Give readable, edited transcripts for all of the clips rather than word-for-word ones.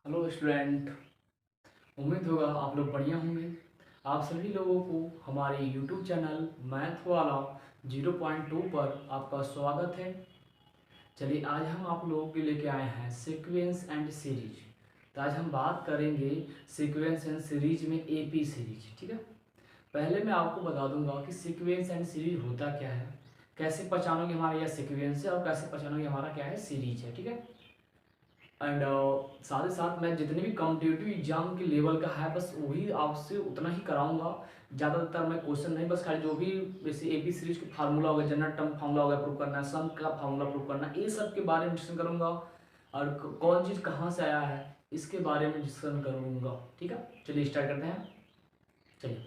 Hello student. उम्मीद होगा आप लोग बढ़िया होंगे। आप सभी लोगों को हमारे यूट्यूब चैनल मैथ वाला 0.2 पर आपका स्वागत है। चलिए आज हम आप लोगों के लेके आए हैं सीक्वेंस एंड सीरीज। तो आज हम बात करेंगे सीक्वेंस एंड सीरीज में एपी सीरीज। ठीक है, पहले मैं आपको बता दूंगा कि सीक्वेंस एंड सीरीज होता क्या है, कैसे पहचानोगे हमारा यह सीक्वेंस है और कैसे पहचानोगे हमारा क्या है सीरीज है। ठीक है, एंड साथ ही साथ मैं जितने भी कॉम्पिटिटिव एग्जाम के लेवल का है बस वही आपसे उतना ही कराऊंगा। ज़्यादातर मैं क्वेश्चन नहीं, बस खाली जो भी जैसे एपी सीरीज का फार्मूला होगा, जनरल टर्म फार्मूला होगा प्रूव करना है, सम का फार्मूला प्रूव करना है, ये सब के बारे में डिस्कशन करूंगा। और कौन चीज़ कहाँ से आया है इसके बारे में डिस्कशन करूंगा। ठीक है, चलिए स्टार्ट करते हैं। चलिए,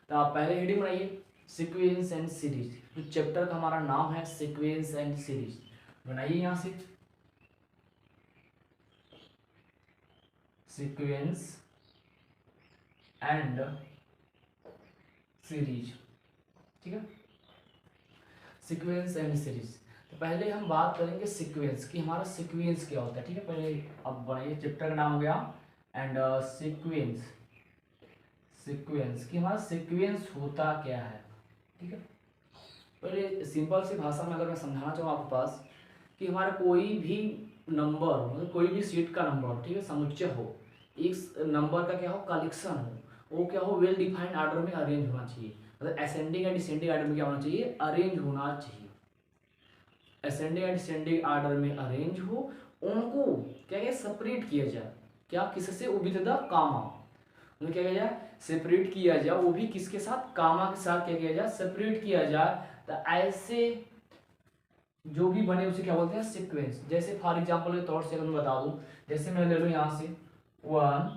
तो आप पहले हेडिंग बनाइए सीक्वेंस एंड सीरीज। जो चैप्टर का हमारा नाम है सीक्वेंस एंड सीरीज, बनाइए यहाँ से सीक्वेंस एंड सीरीज। ठीक है, सीक्वेंस एंड सीरीज। तो पहले हम बात करेंगे सीक्वेंस की, हमारा सीक्वेंस क्या होता है। ठीक है, पहले अब बनाइए, चैप्टर का नाम हो गया एंड सीक्वेंस। सीक्वेंस की हमारा सीक्वेंस होता क्या है। ठीक है, पहले सिंपल सी भाषा में अगर मैं समझाना चाहूँ आपके पास कि हमारा कोई भी नंबर मतलब कोई भी सीट का नंबर, ठीक है, समुच्चय हो, इस नंबर का क्या हो कलेक्शन हो, वो क्या हो वेल डिफाइंड ऑर्डर में अरेंज होना चाहिए। मतलब असेंडिंग एंड डिसेंडिंग ऑर्डर में क्या होना चाहिए, अरेंज होना चाहिए। असेंडिंग एंड डिसेंडिंग ऑर्डर में अरेंज हो, उनको क्या क्या सेपरेट किया जाए, क्या किससे विद द कामा, उन्हें क्या किया जाए सेपरेट किया जाए, वो भी किसके साथ, कामा के साथ क्या किया जाए सेपरेट किया जाए। तो ऐसे जो भी बने उसे क्या बोलते हैं सीक्वेंस। जैसे फॉर एग्जांपल के तौर से अगर मैं बता दूं, जैसे मैं ले लूं यहाँ से 1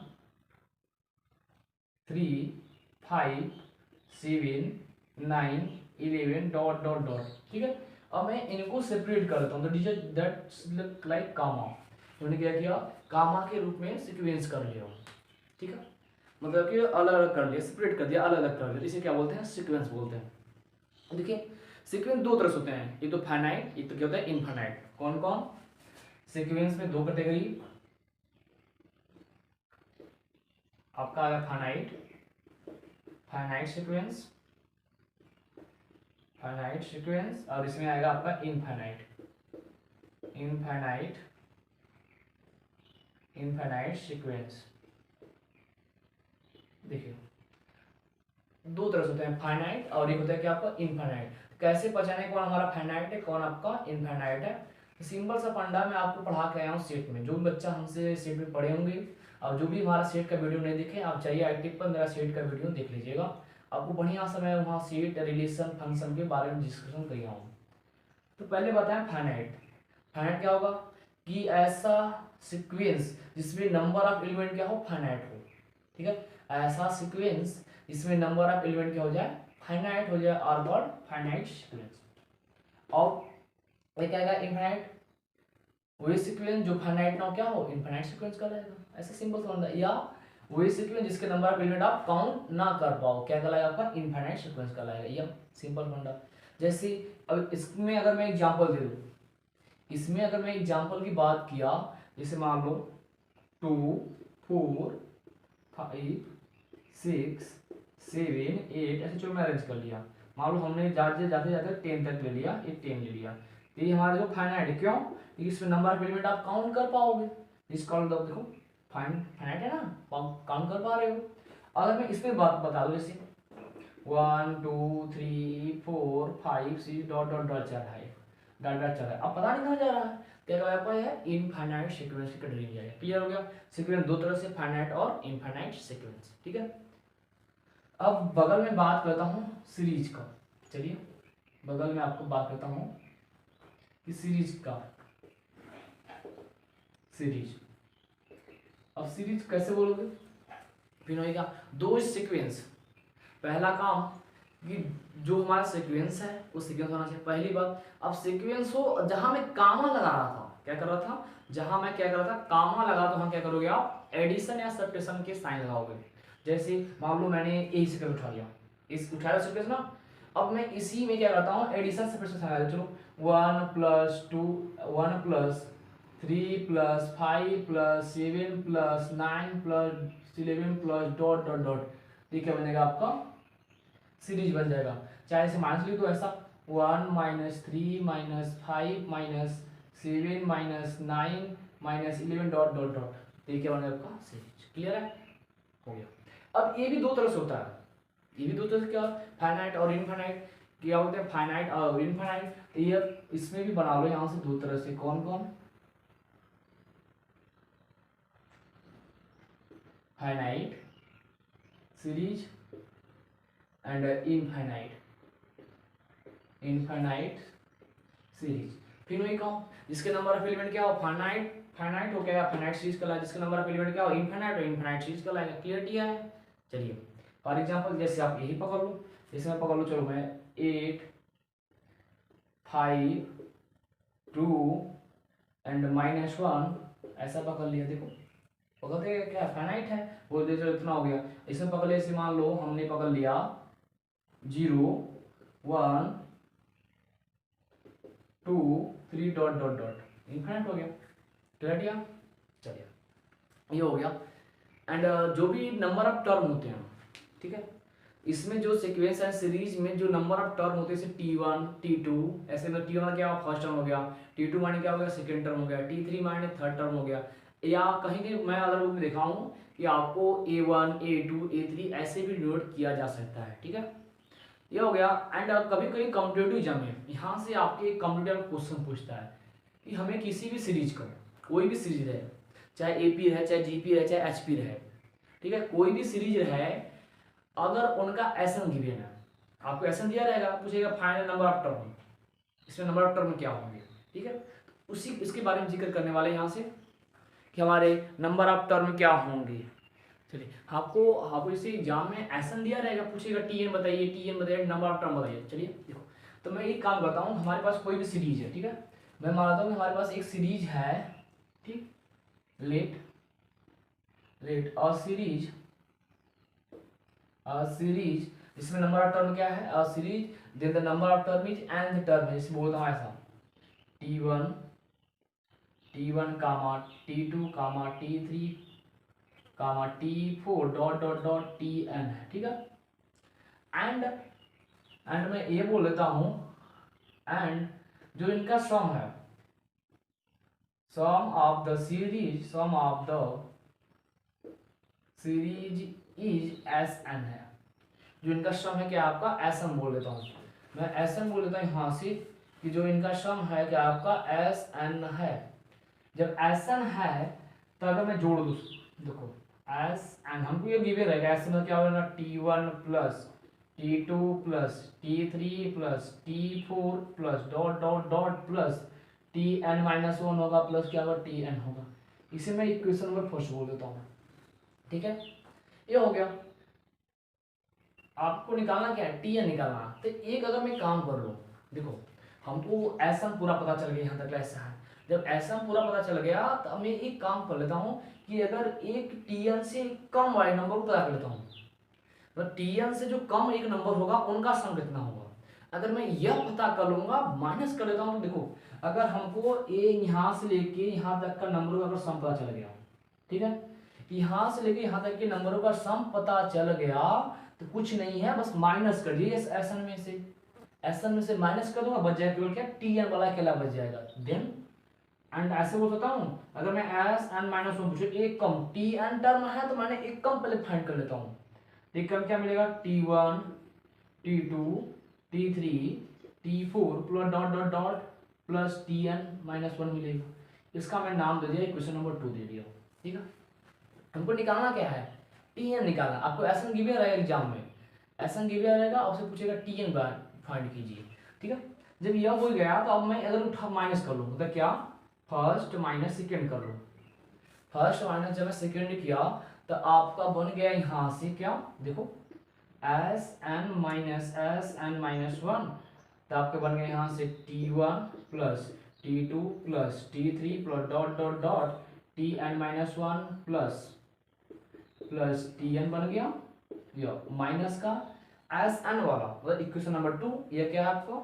3 5 7 9 11 डॉट डॉट डॉट। ठीक है, अब मैं इनको सेपरेट कर देता हूँ, दैट्स लुक लाइक कामा। उन्होंने क्या किया, कामा के रूप में सीक्वेंस कर लिया। ठीक है, मतलब कि अलग अलग कर लिया, सेपरेट कर दिया, अलग अलग कर दिया, इसे क्या बोलते हैं सीक्वेंस बोलते हैं। देखिए सीक्वेंस दो तरह से होते हैं, एक तो फाइनाइट, एक तो क्या होता है इनफाइनाइट। कौन कौन, सीक्वेंस में दो कैटेगरी आपका आएगा finite, finite sequence, finite sequence, और इसमें आएगा आपका इनफाइनाइट, इनफाइनाइट, इनफाइनाइट सीक्वेंस। देखिए दो तरह से होते हैं, फाइनाइट और एक होता है क्या आपका इनफाइनाइट। कैसे पहचाने कौन हमारा फाइनाइट है कौन आपका इनफाइनाइट है। तो सिंपल सा फंडा मैं आपको पढ़ा के आया हूँ सेट में, जो भी बच्चा हमसे सेट में पढ़े होंगे और जो भी हमारा सेट का वीडियो नहीं देखे, आप चाहिए यूट्यूब पर मेरा सेट का वीडियो देख लीजिएगा, आपको बढ़िया सा मैं वहाँ सेट रिलेशन फंक्शन के बारे में डिस्कशन किया हूँ। तो पहले बताएं फाइनाइट। फाइनाइट क्या होगा कि ऐसा सीक्वेंस जिसमें नंबर ऑफ एलिमेंट क्या हो फाइनाइट हो। ठीक है, ऐसा सीक्वेंस जिसमें नंबर ऑफ एलिमेंट क्या हो जाए फाइनाइट हो जाए, और कॉल्ड फाइनाइट सीक्वेंस। और ये क्या है इनफाइनाइट, वही सीक्वेंस जो फाइनाइट ना हो क्या हो इनफाइनाइट सीक्वेंस कहलाएगा। ऐसा सिंपल सा बनता है। या वही सीक्वेंस जिसके नंबर ऑफ एलिमेंट आप काउंट ना कर पाओ क्या कहलाएगा आपका इनफाइनाइट सीक्वेंस कहलाएगा। यह सिंपल फंडा। जैसे अब इसमें अगर मैं एग्जांपल दे दूं, इसमें अगर मैं एग्जांपल की बात किया, जैसे मान लो 2 4 5 6 7 8 ऐसे चलो मैं अरेंज कर लिया। मान लो हमने जाते जाते जाते 10 तक ले लिया, ये 10 ले लिया, तो ये हमारा जो फाइनाइट है। क्यों, क्योंकि इसमें नंबर ऑफ एलिमेंट आप काउंट कर पाओगे। इस कॉल देखो फाइनाइट है ना, काउंट कर पा रहे हो। अगर मैं इसमें बात बता दूं, जैसे 1 2 3 4 5 6 डॉट डॉट डॉट चल रहा है, डॉट डॉट चल रहा है, अब पता नहीं कहाँ जा रहा है, क्या कहलाया आपका है इनफाइनाइट सीक्वेंस की कैटेगरी में जाएगा। क्लियर हो गया, सीक्वेंस दो तरह से फाइनाइट और इनफाइनाइट सीक्वेंस। ठीक है, अब बगल में बात करता हूँ सीरीज का। चलिए बगल में आपको बात करता हूँ कि सीरीज का, सीरीज। अब सीरीज कैसे बोलोगे, फिर होगा दो सीक्वेंस। पहला काम कि जो हमारा सीक्वेंस है वो सीक्वेंस होना चाहिए, पहली बात। अब सीक्वेंस हो जहां मैं कामा लगा रहा था, क्या कर रहा था, जहां मैं क्या कर रहा था कामा लगा, तो हम क्या करोगे आप एडिशन या सब्ट्रैक्शन के साइन लगाओगे। जैसे मान लो मैंने यही सीक्वेंस उठा लिया, इस उठाया सीक्वेंस ना, अब मैं इसी में क्या करता हूँ एडिशन सब्ट्रैक्शन साइन लगा, चलो 1 + 2 1 + 3 plus 5 plus 7 plus 9 plus 11 plus dot dot dot, ये क्या बनेगा आपका सीरीज बन जाएगा। चाहे इसे माइनस लिख दो ऐसा 1 minus 3 minus 5 minus 7 minus 9 minus 11 dot dot dot, तो ये क्या बनेगा आपका सीरीज। क्लियर है, हो गया। अब ये भी दो तरह से होता है, ये भी दो तरह से, क्या फाइनाइट और इनफाइनाइट, क्या होते हैं फाइनाइट और इनफाइनाइट। तो ये इसमें भी बना लो यहाँ से दो तरह से, कौन कौन, finite series and infinite series. फिर वही कहूँ जिसके नंबर ऑफ एलिमेंट क्या हो फाइनाइट, फाइनाइट हो गया फाइनाइट सीरीज कहलाएगा, जिसके नंबर ऑफ एलिमेंट क्या हो इनफाइनाइट, और इनफाइनाइट सीरीज कहलाएगा। क्लियर किया है। चलिए फॉर एग्जांपल जैसे आप यही पकड़ लो, जैसे मैं पकड़ लो, चलो मैं 8 5 2 एंड -1 ऐसा पकड़ लिया। देखो पकड़ते क्या फाइनाइट है, बोल दे चलो इतना हो गया। इसमें पकड़ लिया, इसे मान लो हमने पकड़ लिया 0 1 2 3 डॉट डॉट डॉट, इनफाइनाइट हो गया। क्लियर किया। चलिए ये हो गया। एंड जो भी नंबर ऑफ टर्म होते हैं, ठीक है, इसमें जो सीक्वेंस है सीरीज में जो नंबर ऑफ टर्म होते हैं जैसे T1 T2, ऐसे में T1 क्या फर्स्ट टर्म हो गया, T2 माने क्या हो गया सेकेंड टर्म हो गया, T3 माने थर्ड टर्म हो गया, या कहीं भी मैं अगर बुक में देखा हूँ कि आपको A1 A2 A3 ऐसे भी नोट किया जा सकता है। ठीक है, ये हो गया। एंड कभी कभी कॉम्पिटेटिव एग्जाम में यहाँ से आपके कॉम्पिटेटिव क्वेश्चन पूछता है कि हमें किसी भी सीरीज का, कोई भी सीरीज रहे, चाहे AP रहे, चाहे GP रहे, चाहे HP रहे, ठीक है, कोई भी सीरीज रहे, अगर उनका एसएन गिवन है, आपको एसएन दिया रहेगा, पूछेगा फाइनल नंबर ऑफ टर्म, इसमें नंबर ऑफ टर्म क्या होंगे। ठीक है, उसी इसके बारे में जिक्र करने वाले यहाँ से कि हमारे नंबर ऑफ टर्म क्या होंगे। चलिए आपको इसी एग्जाम में एसएन दिया रहेगा, पूछेगा टीएन बताइए नंबर ऑफ टर्म बताइए। चलिए देखो, तो मैं एक काम करता हूँ, हमारे पास कोई भी सीरीज है, ठीक है, मैं मानता हूँ कि हमारे पास एक सीरीज है, ठीक, लेट अ सीरीज इसमें नंबर ऑफ टर्म क्या है, a series then the number of term is nth term है, इसमें बोलता हूँ ऐसा T1 comma T2 comma T3 comma T4 dot dot dot Tn है। ठीक है, एंड मैं ये बोल लेता हूँ, एंड जो इनका सम है, sum of the series is Sn है, जो इनका सम है क्या आपका Sn बोल देता हूँ मैं, Sn बोल देता हूँ यहाँ से कि जो इनका सम है क्या आपका Sn है। जब Sn है तो अगर मैं जोड़ दूँ, देखो Sn हमको ये गिवन रहेगा, Sn क्या होगा T1 plus T2 plus T3 plus T4 plus dot dot dot plus Tn-1 होगा प्लस क्या होगा Tn होगा। इसे मैं इक्वेशन नंबर फर्स्ट बोल देता हूँ। ठीक है, ये हो गया। आपको निकालना क्या है, Tn निकालना। तो एक अगर मैं काम कर लूँ, देखो हमको Sn पूरा पता चल गया, यहाँ तक ऐसा है। जब Sn पूरा पता चल गया तो मैं एक काम कर लेता हूँ कि अगर एक Tn से कम वाले नंबर को पता कर लेता हूँ, तो Tn से जो कम एक नंबर होगा उनका सम कितना होगा। अगर मैं यह पता कर लूंगा, माइनस कर लेता हूँ, तो देखो अगर हमको यहाँ से लेके यहाँ तक का नंबरों का अगर सम पता चल गया, ठीक है, यहाँ से लेके यहाँ तक के नंबरों का सम पता चल गया, तो कुछ नहीं है, बस माइनस कर दिए Sn में से माइनस कर दूंगा, बच जाएगा क्या Tn वाला अकेला बच जाएगा। देन एंड ऐसे बोल सकता हूँ, अगर मैं Sn-1 पूछूं, एक कम Tn टर्म है तो मैंने एक कम पहले फाइंड कर लेता हूँ। एक कम क्या मिलेगा T1 T2 T3 T4 plus dot dot dot plus Tn-1 मिलेगा। इसका मैं नाम दे दिया, क्वेश्चन नंबर 2 दे दिया। ठीक है, हमको निकालना क्या है, Tn निकालना। आपको Sn गिवन रहेगा एग्जाम में, Sn गिवन रहेगा, आपसे पूछेगा Tn फाइंड कीजिए। ठीक है, जब यह हो गया तो अब मैं अगर उठा माइनस कर लूँ, मतलब क्या फर्स्ट माइनस सेकेंड कर लूँ। फर्स्ट माइनस जब मैं सेकेंड किया तो आपका बन गया यहाँ से क्या, देखो Sn-1, तो आपके बन गया यहाँ से T1 plus T2 plus T3 plus dot dot dot Tn-1 plus Tn बन गया, यह माइनस का Sn वाला, मतलब इक्वेशन नंबर 2, ये क्या है आपको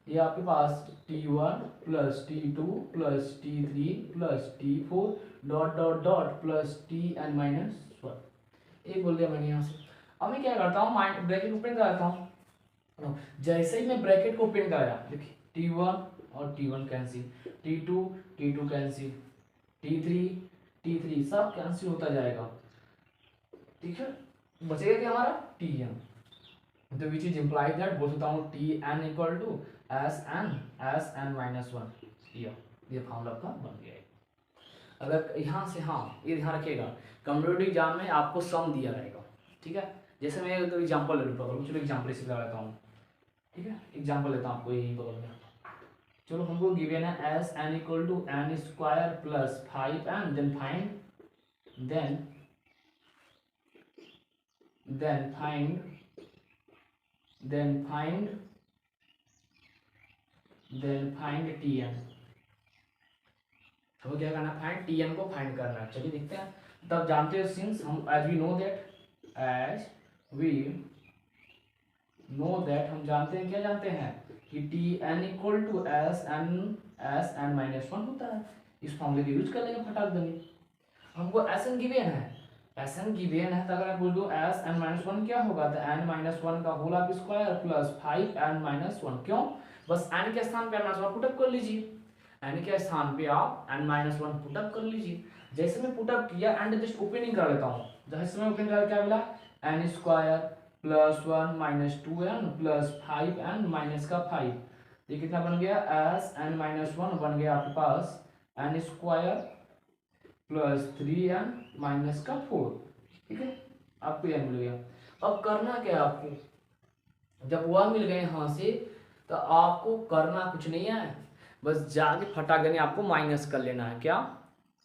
ये आपके पास T1 plus T2 plus T3 plus T4 dot dot dot plus Tn minus 1। एक बोल दिया मैंने यहाँ से। अब मैं क्या करता हूँ, माइंड ब्रैकेट ओपन करता हूँ। जैसे ही मैं ब्रैकेट को ओपन कराया, देखिए T1 और T1 cancel, T2 cancel, T3 सब कैंसिल होता जाएगा, ठीक है। बचेगा क्या हमारा Tn, तो विच इज इम्प्लाइज दैट बोल सकता हूँ Tn equal to Sn minus 1। ये फॉर्मूला आपका बन गया है। अगर यहाँ से, हाँ ये ध्यान रखिएगा, कम्पिटिटिव एग्जाम में आपको सम दिया रहेगा, ठीक है। जैसे मैं एग्जाम्पल ले लूँ, चलो एग्जाम्पल इसे लगा लेता हूँ, ठीक है। एग्जाम्पल लेता हूँ आपको यही बगल में। चलो हमको गिवन है Sn equal to n square plus 5n, then find Tn। हमको क्या करना है, फाइंड Tn को फाइंड करना है। चलिए देखते हैं। तब जानते हो, सिंस हम एज वी नो दैट हम जानते हैं, क्या जानते हैं कि Tn equal to Sn minus 1 होता है। इस फॉर्मूले का यूज कर लेंगे फटाक देंगे। हमको Sn गिवन है, तो अगर मैं बोल दूं Sn माइनस 1 क्या होगा, तो n माइनस 1 का whole of square plus 5n minus 1। क्यों, बस n के स्थान पे n माइनस 1 पुटअप कर लीजिए, n के स्थान पे आप n माइनस 1 पुटअप कर लीजिए। जैसे मैं पुटअप किया एंड जस्ट ओपनिंग कर लेता हूँ, जैसे मैं ओपन कर, क्या मिला, n square plus 1 minus 2n plus 5n minus का 5। ये कितना बन गया, Sn माइनस 1 बन गया आपके पास n square plus 3n minus का 4, ठीक है। आपको यह मिल गया। अब करना क्या है आपको, जब वह मिल गए यहाँ से, तो आपको करना कुछ नहीं है, बस जाके फटाक आपको माइनस कर लेना है। क्या,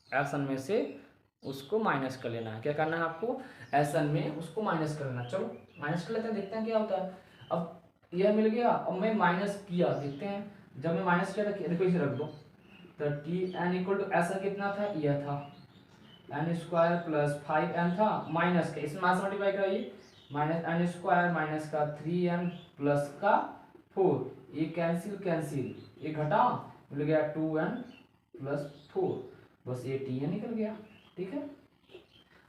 Sn में से उसको माइनस कर लेना है। क्या करना है आपको, Sn में उसको माइनस कर लेना। चलो माइनस कर लेते हैं, देखते हैं क्या होता है। अब यह मिल गया, अब मैं माइनस किया, देखते हैं। जब मैं माइनस किया था, देखो इसे रख दो, तो Tn इक्वल टू Sn कितना था, यह था n स्क्वायर प्लस 5n था, माइनस का इसमें माइनस मल्टीप्लाई कराइए, माइनस n स्क्वायर माइनस का 3n प्लस का 4, ये कैंसिल ये घटा, मिल गया 2n प्लस 4, बस ये Tn निकल गया, ठीक है।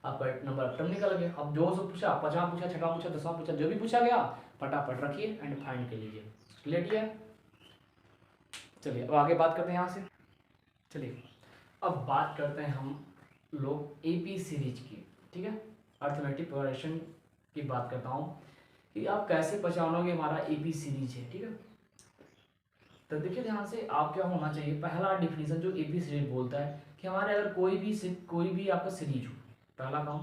आपका नंबर अटम निकल गया। अब जो से पूछा, 50 पूछा, 6 पूछा, 10 पूछा, जो भी पूछा गया फटाफट रखिए एंड फाइंड कर लीजिए। क्लियर है। चलिए अब आगे बात करते हैं यहाँ से। चलिए अब बात करते हैं हम लोग एपी सीरीज की, ठीक है। अर्थमेटिक प्रोग्रेशन की बात करता हूँ कि आप कैसे पहचानोगे हमारा एपी सीरीज है, ठीक है। तो देखिए ध्यान से, आप क्या होना चाहिए, पहला डिफिनीशन जो एपी सीरीज बोलता है कि हमारे अगर कोई भी आपका सीरीज हो, पहला काम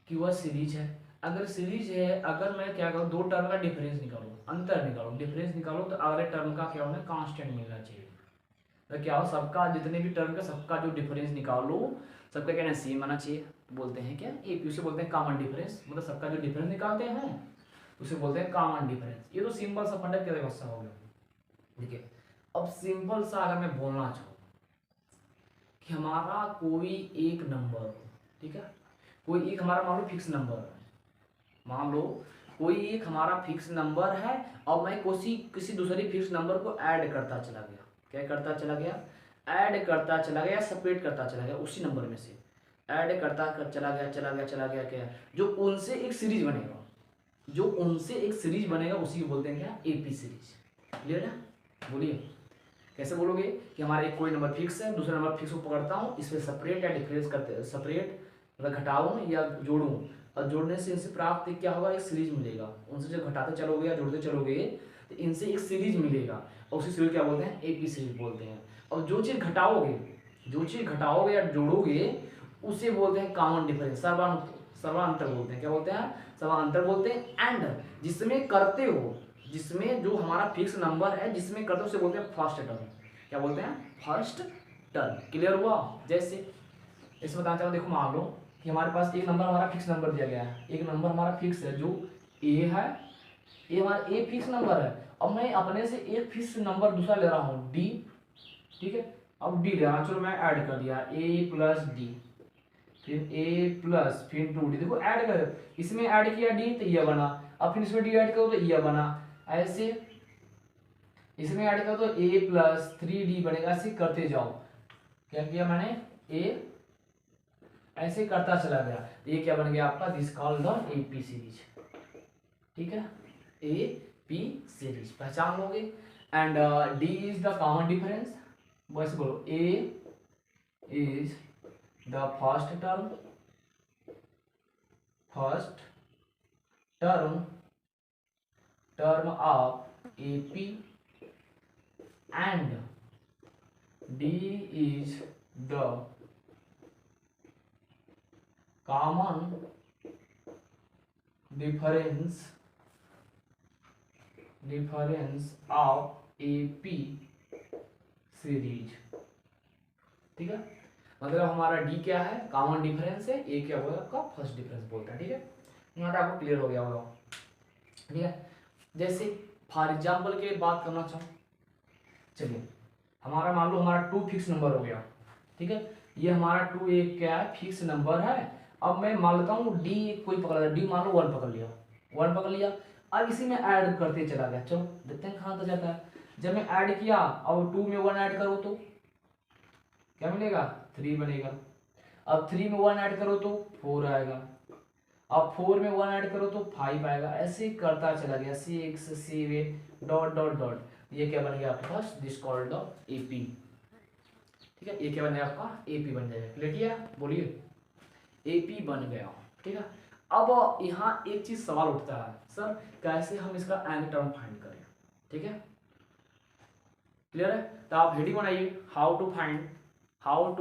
कि वह सीरीज है। अगर सीरीज है, अगर मैं क्या करूँ, दो टर्म का डिफरेंस निकालो, अंतर निकालो, डिफरेंस निकालो, तो अगले टर्म का क्या होना, कांस्टेंट मिलना चाहिए। तो क्या हो, सबका जितने भी टर्म का सबका जो डिफरेंस निकालो, सबका क्या सेम आना चाहिए। बोलते हैं क्या, एक उसे बोलते हैं कॉमन डिफरेंस, मतलब सबका जो डिफरेंस निकालते हैं उसे बोलते हैं कॉमन डिफरेंस। ये तो सिंपल सा फंडा क्या व्यवस्था हो गया। देखिए अब सिंपल सा अगर मैं बोलना चाहूँ कि हमारा कोई एक नंबर हो, ठीक है, कोई एक हमारा मान लो फिक्स नंबर है, मान लो कोई एक हमारा फिक्स नंबर है, और मैं किसी दूसरी फिक्स नंबर को ऐड करता चला गया, क्या करता चला गया, ऐड करता चला गया, सेपरेट करता चला गया, उसी नंबर में से ऐड करता चला गया क्या, जो उनसे एक सीरीज बनेगा, उसी को बोलते हैं क्या, एपी सीरीज। क्लियर है। बोलिए कैसे बोलोगे कि हमारा एक कोई नंबर फिक्स है, दूसरा नंबर फिक्स को पकड़ता हूँ, इसमें सेपरेट या डिफरेंस करते, सेपरेट मतलब घटाऊँ या जोड़ूँ, और जोड़ने से इनसे प्राप्त क्या होगा, एक सीरीज मिलेगा। उनसे जब घटाते चलोगे या जोड़ते चलोगे तो इनसे एक सीरीज मिलेगा, और उसी सीरीज क्या बोलते हैं, एपी सीरीज बोलते हैं। और जो चीज़ घटाओगे या जोड़ोगे उसे बोलते हैं कॉमन डिफरेंस, सर्वांतर बोलते हैं। क्या बोलते हैं, सर्वांतर बोलते हैं। एंड जिसमें करते हो, जिसमें जो हमारा फिक्स नंबर है जिसमें करते हो उसे बोलते हैं फर्स्ट टर्म। क्या बोलते हैं, फर्स्ट टर्म। क्लियर हुआ। जैसे इसमें बताना चाहूँ, देखो मान लो कि हमारे पास एक नंबर हमारा फिक्स नंबर दिया गया है, एक नंबर हमारा फिक्स है जो ए है, ये हमारा ए फिक्स नंबर है। अब मैं अपने से एक फिक्स नंबर दूसरा ले रहा हूँ डी, ठीक है। अब डी ले रहा हूँ, चलो मैं ऐड कर दिया ए प्लस डी, फिर ए प्लस फिर 2d, देखो ऐड कर, इसमें ऐड किया डी तो ये बना, अब फिर इसमें डी ऐड करो तो ये बना। ऐसे इसमें ऐड करो तो a प्लस 3d बनेगा। ऐसे करते जाओ, क्या किया मैंने, a ऐसे करता चला गया, ये क्या बन गया आपका, this called the AP series. ठीक है, AP सीरीज पहचान लोगे। And D is the common difference, बस बोलो A is the first term of AP and D is the common difference of AP series. ठीक है, मतलब हमारा D क्या है, कॉमन डिफरेंस है, A क्या होगा आपका फर्स्ट डिफरेंस बोलता है। ठीक है, यहाँ पे आपको क्लियर हो गया होगा। ठीक है, जैसे फॉर एग्जाम्पल के लिए बात करना चाहूँ, चलिए हमारा मान लो हमारा 2 फिक्स नंबर हो गया। ठीक है, ये हमारा 2 एक क्या है, फिक्स नंबर है। अब मैं मान लेता हूँ D कोई पकड़ लिया, D मान लो 1 पकड़ लिया, 1 पकड़ लिया। अब इसी में ऐड करते चला गया, चलो देखते हैं कहाँ तक जाता है। जब मैं ऐड किया, अब 2 में 1 ऐड करो तो क्या मिलेगा, 3 बनेगा। अब 3 में 1 ऐड करो तो 4 आएगा। अब 4 में 1 ऐड करो तो 5 आएगा। ऐसे करता चला गया, 6 7 डॉट डॉट डॉट, ये क्या बन गया आपके पास, दिस कॉल्ड द AP। ठीक है, ये क्या बन गया आपका, AP बन जाएगा। क्लियर, बोलिए AP बन गया। ठीक है, अब यहाँ एक चीज सवाल उठता है, सर कैसे हम इसका nth टर्म फाइंड करें। ठीक है, क्लियर है, तो आप हेडिंग बनाइए, how to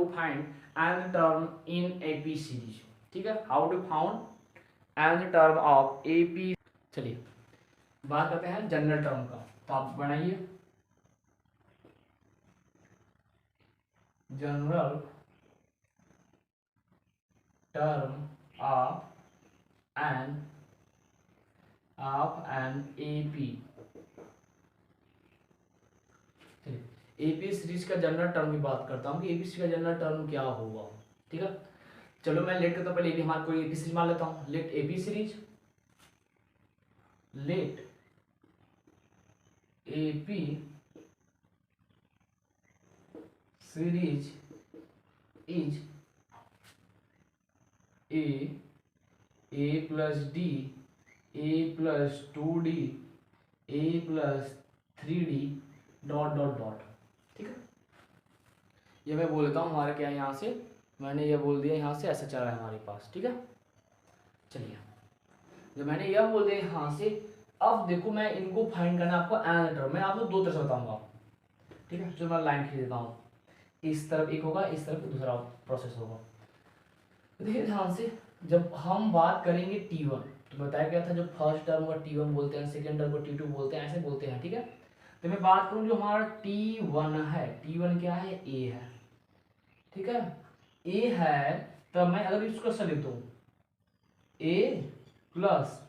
find nth term in AP series. ठीक है, how to found nth term of AP। चलिए बात करते हैं जनरल टर्म का, तो आप बनाइए general term of N AP। AP series का जनरल टर्म की बात करता हूँ कि AP सीरीज का जनरल टर्म क्या होगा। ठीक है, चलो मैं लेट करता हूँ, पहले हमारे कोई AP सीरीज मान लेता हूँ। Let AP series is A plus D, A plus 2D, A plus 3D dot dot dot. ठीक है, ये मैं बोल देता हूँ हमारे क्या, यहाँ से मैंने ये बोल दिया, यहाँ से ऐसा चल रहा है हमारे पास। ठीक है, चलिए जब मैंने यह बोल दिया यहाँ से, अब देखो मैं इनको फाइंड करना आपको nth टर्म, मैं आपको 2 तरह से बताऊंगा। ठीक है, जो मैं लाइन खींच देता हूँ, इस तरफ एक होगा, इस तरफ दूसरा प्रोसेस होगा। देखिए ध्यान से, जब हम बात करेंगे T1, तो बताया गया था जो फर्स्ट टर्म को T1 बोलते हैं, सेकेंड टर्म को T2 बोलते हैं, ऐसे बोलते हैं। ठीक है, तो मैं बात करूँ जो हमारा T1 है, T1 क्या है, A है। ठीक है, A है, तब मैं अगर इसको ऐसा लिख दूँ, A plus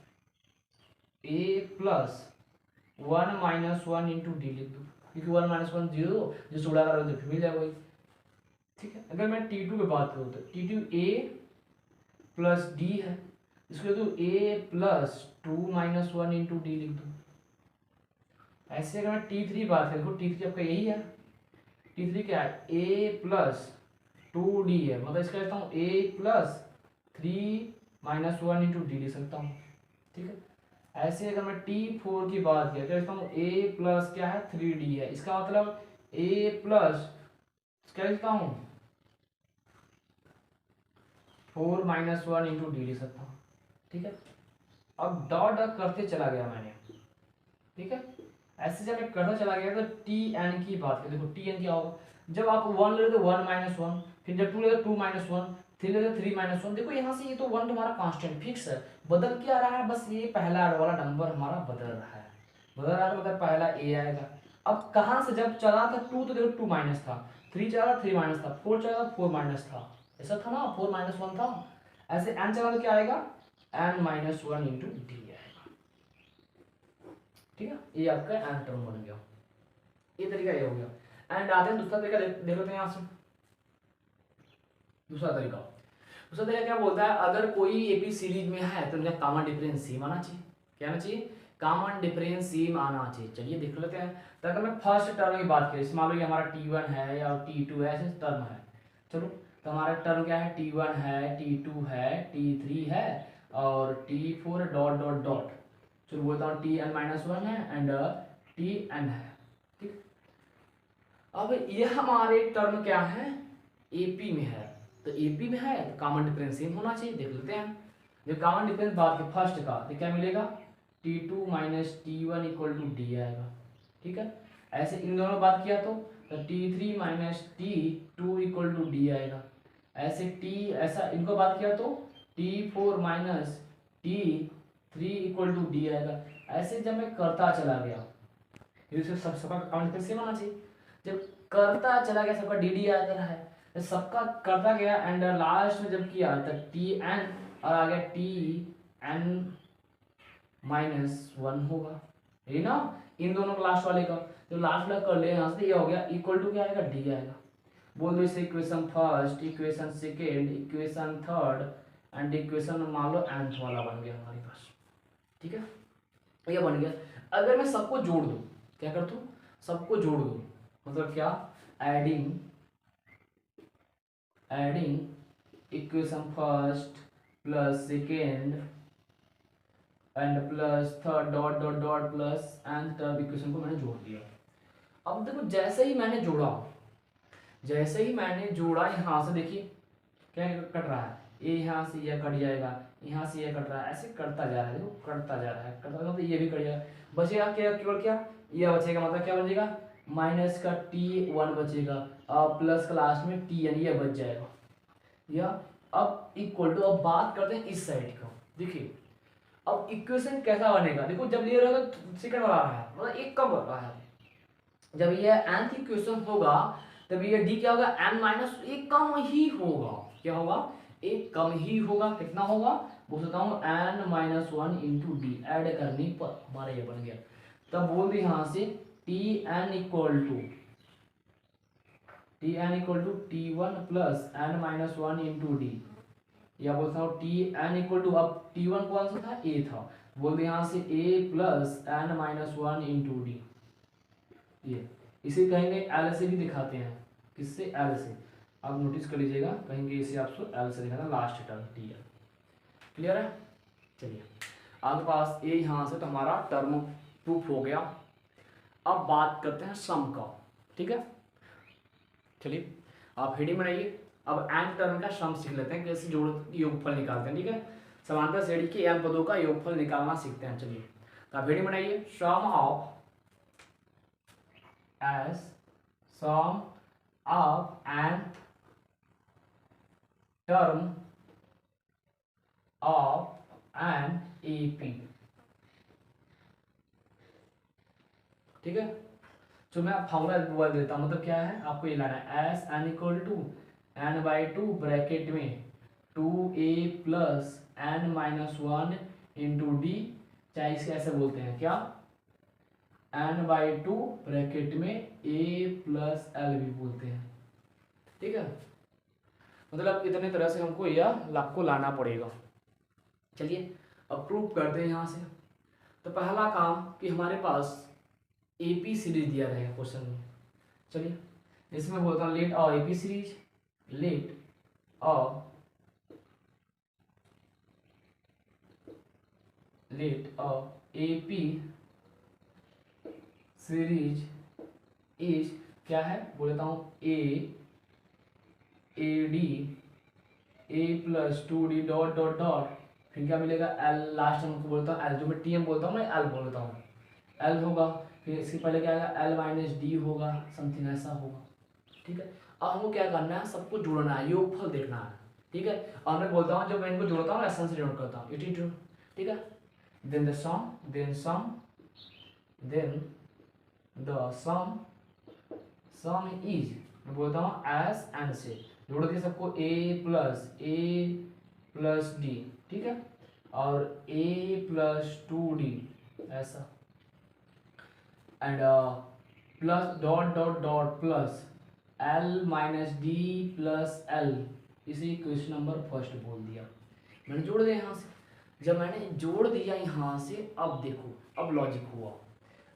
1 minus 1 into D लिख दूँ, क्योंकि 1 माइनस 1 0, जो उड़ा कर फिर मिल जाएगा वही। ठीक है, अगर मैं T2 पे बात करूँ तो T2 A प्लस D है, इसको लिख दूँ A plus 2 minus 1 into D लिख दूँ। ऐसे अगर मैं T3 बात करूँ, T3 आपका यही है, T3 क्या है, A प्लस 2D है, मतलब इसका लिखता हूँ A plus 3 minus 1 into D लिख सकता हूँ। ठीक है, ऐसे अगर मैं T4 की बात किया तो लिखता हूँ A प्लस क्या है, 3D है, इसका मतलब A प्लस क्या लिखता हूँ, 4 माइनस 1 इंटू D लिख सकता हूँ। ठीक है, अब डॉट डॉट करते चला गया मैंने। ठीक है, ऐसे जब मैं करता चला गया तो Tn की बात करें, देखो Tn क्या होगा, जब आप 1 ले तो 1 माइनस 1, फिर जब 2 ले तो 2 माइनस 1, 3 ले तो 3 माइनस 1। देखो यहाँ से ये तो 1 तुम्हारा कांस्टेंट फिक्स है, बदल क्या रहा है, बस ये पहला वाला नंबर हमारा बदल रहा है, मतलब पहला A आएगा। अब कहाँ से जब चला था 2, तो देखो 2 माइनस था, 3 चला 3 माइनस था, 4 चला 4 माइनस था, ऐसा था ना, 4 माइनस 1 था। ऐसे n चला तो क्या आएगा, n माइनस 1 इंटू D आएगा। ठीक है, ये आपका n टर्म बन गया, ये तरीका ये हो गया। एंड आते हैं दूसरा तरीका, देख लेते हैं यहाँ से। दूसरा तरीका क्या बोलता है, अगर कोई AP सीरीज में है तो उनका कॉमन डिफरेंस सेम आना चाहिए। क्या आना चाहिए, कॉमन डिफरेंस सेम आना चाहिए। चलिए देख लेते हैं। तो अगर मैं फर्स्ट टर्म की बात करें, मान लो ये हमारा T1 है या T2 है, ऐसे टर्म है। चलो तो हमारा टर्म क्या है, T1 है, T2 है, T3 है और T4 डॉट डॉट डॉट। चलो बोलता हूँ Tn-1 है एंड Tn है। ठीक, अब ये हमारे टर्म क्या है, एपी में है। तो एपी में है तो कॉमन डिफरेंस सेम होना चाहिए। देख लेते हैं। जब कॉमन डिफरेंस बात के फर्स्ट का तो क्या मिलेगा, T2 minus T1 equal to D आएगा। ठीक है, ऐसे इन दोनों बात किया तो T3 minus T2 equal to D आएगा। ऐसे ऐसा इनको बात किया तो T4 minus T3 equal to D आएगा। ऐसे जब मैं करता चला गया, सबका कॉमन डिफरेंस सेम आना चाहिए। जब करता चला गया सबका डी डी आता रहा है, सबका करता गया एंड लास्ट में जब किया तो Tn और आ गया Tn-1 होगा, ये ना इन दोनों लास्ट वाले का। तो लास्ट वाला कर ले यहाँ से, ये हो गया इक्वल टू क्या आएगा, डी आएगा। बोल दो इसे equation first, equation second, equation third and equation मान लो nth वाला बन गया हमारे पास। ठीक है, ये बन गया। अगर मैं सबको जोड़ दूँ, क्या कर दूँ, सबको जोड़ दूँ, मतलब क्या, adding equation first plus second and plus third dot dot dot plus and third equation को मैंने जोड़ दिया। अब देखो जैसे ही मैंने जोड़ा यहाँ से देखिए क्या कट रहा है, ये यहाँ से यह कट जाएगा, यहाँ से यह कट रहा है, ऐसे करता जा रहा है। देखो करता जा रहा है, करता मतलब ये भी कट जाएगा। बचेगा क्या, केवल क्या यह बचेगा, मतलब क्या बचेगा, माइनस का T1 बचेगा और प्लस का लास्ट में Tn यह बच जाएगा। या अब इक्वल टू, अब बात करते हैं इस साइड का। देखिए अब इक्वेशन कैसा बनेगा, देखो जब ये रहेगा सेकंड वाला आ रहा है, मतलब एक कम रहा है। जब ये nth इक्वेशन होगा तब ये d क्या होगा, n- एक कम ही होगा। क्या होगा, एक कम ही होगा। कितना होगा, बोलता हूँ n-1 इंटू डी। एड करने पर हमारा ये बन गया। तब बोल दी यहाँ से Tn equal to T1 plus n-1 into D, या बोलता हूँ Tn इक्वल टू, अब T1 कौन सा था, A था, बोल दे यहाँ से A plus n-1 into D. ये इसे कहेंगे L से भी दिखाते हैं, किससे, L से। आप नोटिस कर लीजिएगा, कहेंगे इसे आपको L से दिखाना, लास्ट टर्म Tn। क्लियर है। चलिए आपके पास ये यहाँ से तो हमारा टर्म प्रूफ हो गया। अब बात करते हैं सम का। ठीक है, चलिए आप हेडिंग बनाइए। अब nth टर्म का सम सीख लेते हैं, कैसे जोड़ योगफल निकालते हैं। ठीक है, समांतर श्रेणी के n पदों का योगफल निकालना सीखते हैं। चलिए तो आप हेडिंग बनाइए, sum of nth term of N AP। ठीक है, तो मैं फॉर्मूला बोल देता हूँ, मतलब क्या है, आपको ये लाना है Sn equal to n/2 bracket में 2a plus n-1 into D, चाहे इसे ऐसे बोलते हैं क्या, n/2 ब्रैकेट में a प्लस l भी बोलते हैं। ठीक है, मतलब इतने तरह से हमको यह आपको लाना पड़ेगा। चलिए अब प्रूफ करते हैं यहाँ से। तो पहला काम कि हमारे पास AP सीरीज दिया रहेगा क्वेश्चन में। चलिए इसमें बोलता हूँ let a AP series, let a AP series is क्या है, बोलता हूँ AD A plus 2D dot dot dot, फिर क्या मिलेगा L, लास्ट हमको बोलता हूँ L, जो मैं TM बोलता हूँ मैं L बोलता हूँ, L होगा। फिर इसके पहले क्या आएगा, L-D होगा, समथिंग ऐसा होगा। ठीक है, अब हमको क्या करना है, सबको जोड़ना है, योगफल देखना है। ठीक है, और मैं बोलता हूँ जब मैं इनको जोड़ता हूँ एसन से जोड़ करता हूँ 82। ठीक है, देन द सम इज, मैं बोलता हूँ एस एन से जोड़ दिया सबको, a प्लस डी। ठीक है, और a प्लस 2d ऐसा, and plus dot dot dot plus L-D plus L, इसे क्वेश्चन नंबर फर्स्ट बोल दिया, मैंने जोड़ दिया यहाँ से। जब मैंने जोड़ दिया यहाँ से, अब देखो अब लॉजिक हुआ।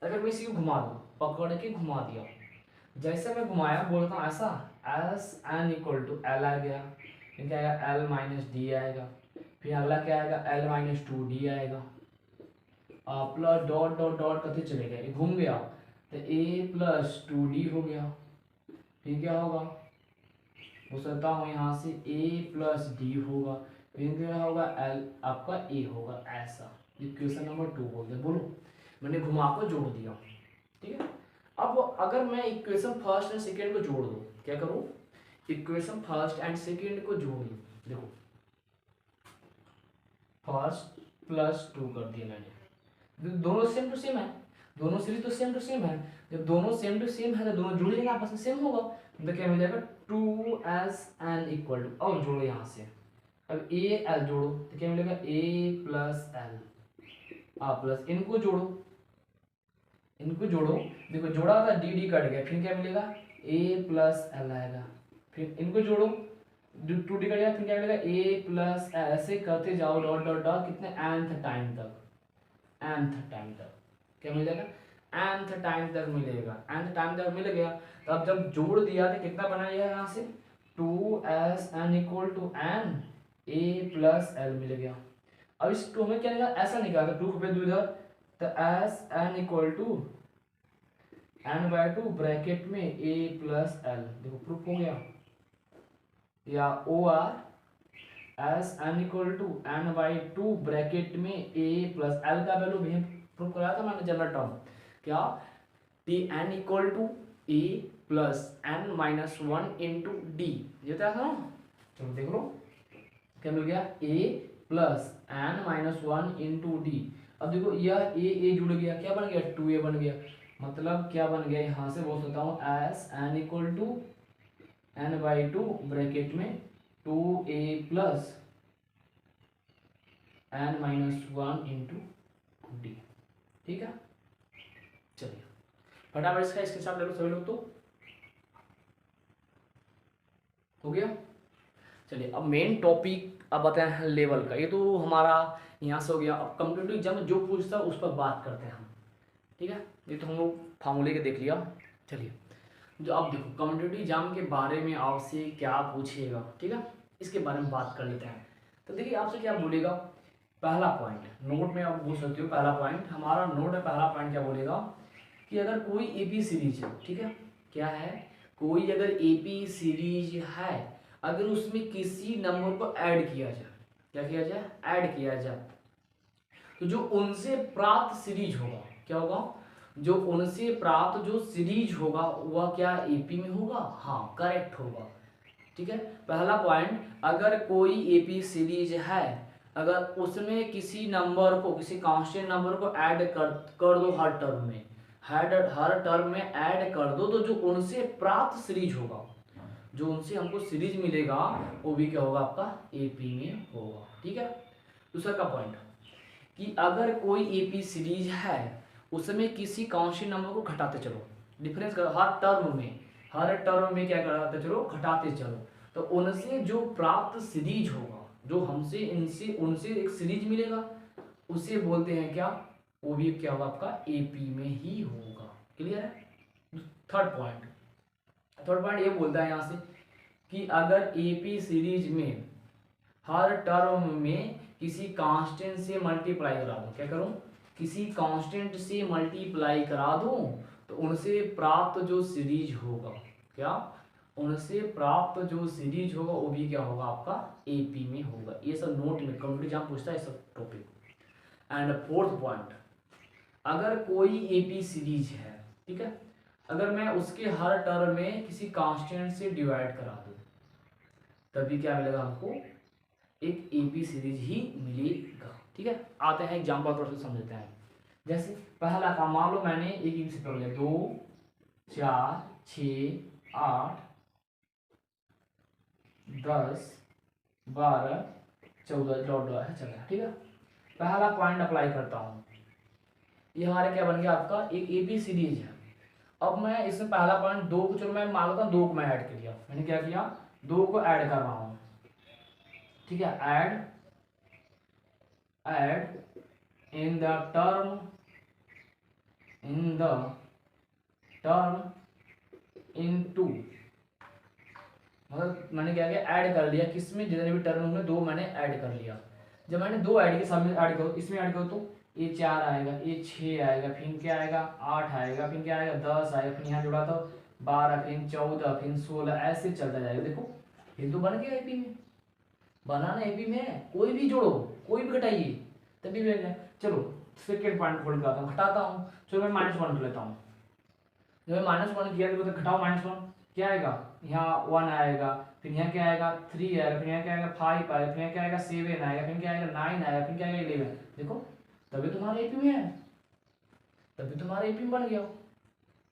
अगर मैं इसी को घुमा दूँ, पकड़ के घुमा दिया, जैसे मैं घुमाया बोलता हूँ ऐसा, S N equal to L आ गया, फिर क्या आएगा एल माइनस डी आएगा, फिर अगला क्या आएगा एल माइनस टू डी आएगा, प्लस डॉट डॉट डॉट करते चले गए, घूम गया तो ए प्लस टू डी हो गया। फिर क्या होगा, हो सकता हूँ यहाँ से ए प्लस डी होगा, फिर क्या होगा एल आपका ए होगा, ऐसा इक्वेशन नंबर 2 बोलते हैं। बोलो मैंने घुमा को जोड़ दिया, ठीक है। अब अगर मैं इक्वेशन फर्स्ट एंड सेकेंड को जोड़ दूँ, क्या करूँ, इक्वेशन फर्स्ट एंड सेकेंड को जोड़ दूँ, देखो फर्स्ट प्लस 2 कर दिया मैंने, दोनों सेम टू सेम है, दोनों सीरीज तो सेम टू सेम है, जब दोनों सेम टू सेम है तो दोनों जुड़ेंगे आपस में, सेम होगा, तो क्या मिल जाएगा 2s n इक्वल टू, अब जोड़ो यहाँ से, अब ए एल जोड़ो तो क्या मिलेगा ए प्लस एल, प्लस इनको जोड़ो, इनको जोड़ो, देखो जोड़ा था डी डी कट गया, फिर क्या मिलेगा ए प्लस एल आएगा, फिर इनको जोड़ो 2 डी कट गया, फिर क्या मिलेगा ए प्लस, ऐसे करते जाओ डॉट डॉट डॉट, कितने nth टाइम तक, nth टाइम तक क्या मिल जाएगा, nth टाइम तक मिलेगा, nth टाइम तक मिल गया। तो अब जब जोड़ दिया तो कितना बना यह यहाँ से 2s n equal to n a plus L मिल गया। अब इस 2 में क्या निकाला, ऐसा निकाला, 2 पे 2 इधर, तो S N equal to n by 2 bracket में a प्लस एल, देखो प्रूफ हो गया, या O R S N equal to n by 2 bracket में a प्लस एल का वैल्यू भी प्रूफ कराया था मैंने जनरल टर्म, क्या T N equal to A plus N minus 1 into D, ये था ना, चलो देख लो क्या मिल गया A plus N minus 1 into D. अब देखो यह ए जुड़ गया, क्या बन गया 2a बन गया, मतलब क्या बन गया यहाँ से बोल सकता हूँ S N equal to N by 2 bracket में 2a plus N minus 1 into D, ठीक है। चलिए फटाफट इसका स्क्रीनशॉट ले लो सभी लोग, तो हो गया। चलिए अब मेन टॉपिक अब बताए हैं लेवल का, ये तो हमारा यहाँ से हो गया। अब कम्पिटिटिव एग्जाम में जो पूछता है उस पर बात करते हैं हम, ठीक है। ये तो हम लोग फार्मूले के देख लिया। चलिए जो अब देखो कम्पिटिटिव एग्जाम के बारे में आपसे क्या पूछेगा, ठीक है, इसके बारे में बात कर लेते हैं। तो देखिए आपसे क्या बोलेगा, पहला पॉइंट नोट में आप पूछ सकते हो, पहला पॉइंट हमारा नोट है, पहला पॉइंट क्या बोलेगा कि अगर कोई एपी सीरीज है, ठीक है, क्या है, कोई अगर एपी सीरीज है, अगर उसमें किसी नंबर को ऐड किया जाए, क्या किया जाए, ऐड किया जाए, तो जो उनसे प्राप्त सीरीज होगा, क्या होगा, जो उनसे प्राप्त जो सीरीज होगा वह क्या एपी में होगा, हाँ करेक्ट होगा, ठीक है। पहला पॉइंट, अगर कोई एपी सीरीज है, अगर उसमें किसी नंबर को, किसी कांस्टेंट नंबर को ऐड कर दो हर टर्म में, हर टर्म में ऐड कर दो, तो जो उनसे प्राप्त सीरीज होगा, जो उनसे हमको सीरीज मिलेगा वो भी क्या होगा आपका एपी में होगा, ठीक है। दूसरा का पॉइंट कि अगर कोई एपी सीरीज है उसमें किसी कांस्टेंट नंबर को घटाते चलो, डिफरेंस करो हर टर्म में क्या कराते चलो, घटाते चलो, तो उनसे जो प्राप्त सीरीज होगा, जो हमसे इनसे उनसे एक सीरीज मिलेगा, उसे बोलते हैं क्या, वो भी क्या होगा आपका एपी में ही होगा, क्लियर है। थर्ड पॉइंट ये बोलता है यहाँ से कि अगर एपी सीरीज में हर टर्म में किसी कांस्टेंट से मल्टीप्लाई करा दूं, क्या करूं, किसी कांस्टेंट से मल्टीप्लाई करा दूं, तो उनसे प्राप्त जो सीरीज होगा, क्या, उनसे प्राप्त जो सीरीज होगा वो भी क्या होगा आपका एपी में होगा। ये सब नोट में कम्पिटिटिव एग्जाम पूछता है सब टॉपिक। एंड फोर्थ पॉइंट, अगर कोई एपी सीरीज है, ठीक है, अगर मैं उसके हर टर्म में किसी कांस्टेंट से डिवाइड करा दूं, तभी क्या मिलेगा हमको, एक एपी सीरीज ही मिलेगा, ठीक है। आते हैं एग्जाम्पल पर से समझते हैं। जैसे पहला काम, मान लो मैंने एक एग्जाम्पल लिया 2 4 6 8 10 12 14 डॉट डॉट है, चला, ठीक है। पहला पॉइंट अप्लाई करता हूँ, ये हमारे क्या बन गया आपका एक एपी सीरीज है। अब मैं इसमें पहला पॉइंट 2 को, चलो मैं मान लेता हूँ 2 को मैं ऐड कर लिया, मैंने क्या किया 2 को ऐड कर रहा हूँ, ठीक है, add in the term into, मतलब मैंने क्या किया, ऐड कर लिया किसमें, जितने भी टर्म होंगे दो मैंने ऐड कर लिया। जब मैंने दो ऐड के सामने ऐड करो, इसमें ऐड करो तो ये 4 आएगा, ये 6 आएगा, फिर क्या आएगा 8 आएगा, फिर क्या आएगा 10 आएगा, फिर यहाँ जुड़ा तो 12, फिर 14, फिर 16, ऐसे चलता जाएगा। देखो ये तो बन गया एपी में, बनाना एपी में कोई भी जोड़ो कोई भी घटाइए तभी बन जाए। चलो सेकेंड पॉइंट फोल्ड करता हूँ, घटाता हूँ। चलो मैं -1 कर लेता हूँ। जब मैं -1 किया तो घटाओ -1 क्या आएगा, यहाँ 1 आएगा, फिर यहाँ क्या आएगा 3 आएगा, फिर यहाँ क्या आएगा 5 आएगा, फिर यहाँ क्या आएगा 7 आएगा, फिर क्या आएगा 9 आएगा, फिर क्या आएगा 11। देखो तभी तुम्हारा एपी में है, तभी तुम्हारा एपी में बन गया।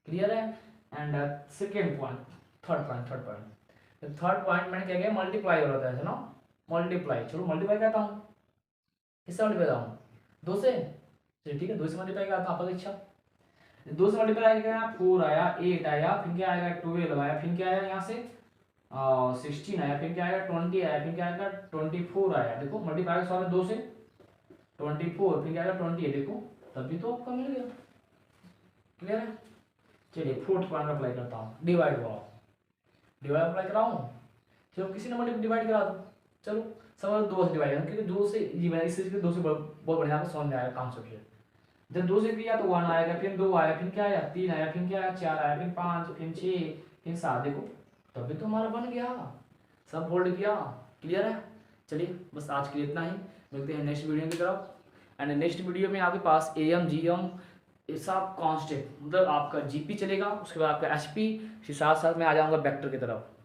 क्लियर है। And second point, third point मैंने क्या किया, मल्टीप्लाई हो रहा था ना, मल्टीप्लाई। चलो मल्टीप्लाई करता हूँ, किससे मल्टीप्लाई करता हूँ 2 से, चलिए ठीक है 2 से मल्टीप्लाई करता हूँ, आपकी इच्छा। 2 से मल्टीप्लाई किया 4 आया, 8 आया, फिर क्या आएगा 12 आया, फिर क्या आया यहाँ से 16 आया, फिर क्या आएगा 20 आया, फिर क्या आएगा 24 आया। देखो मल्टीप्लाई का सवाल 2 से 24, फिर क्या आएगा 28। देखो तभी तो आपका मिल गया। क्लियर है। चलिए फोर्थ पॉइंट अप्लाई करता हूँ, डिवाइड वाला, डिवाइड अप्लाई कराऊँ। चलो किसी नंबर डिवाइड करा दो, चलो समझ 2 से डिवाइड करना, क्योंकि 2 से जी मैंने इस चीज़ के 2 से बहुत बढ़िया समझ में आएगा कॉन्सेप्ट है। जब 2 से किया तो 1 आएगा, फिर 2 आया, फिर क्या आया 3 आया, फिर क्या आया 4 आया, फिर 5, फिर 6, फिर 7। देखो तभी तो हमारा बन गया, सब फोल्ड किया। क्लियर है। चलिए बस आज के लिए इतना ही, मिलते हैं नेक्स्ट वीडियो की तरफ। एंड नेक्स्ट वीडियो में आपके पास AM GM ये सब कॉन्स्टेंट, मतलब आपका GP चलेगा, उसके बाद आपका HP, साथ साथ में आ जाऊँगा वेक्टर की तरफ।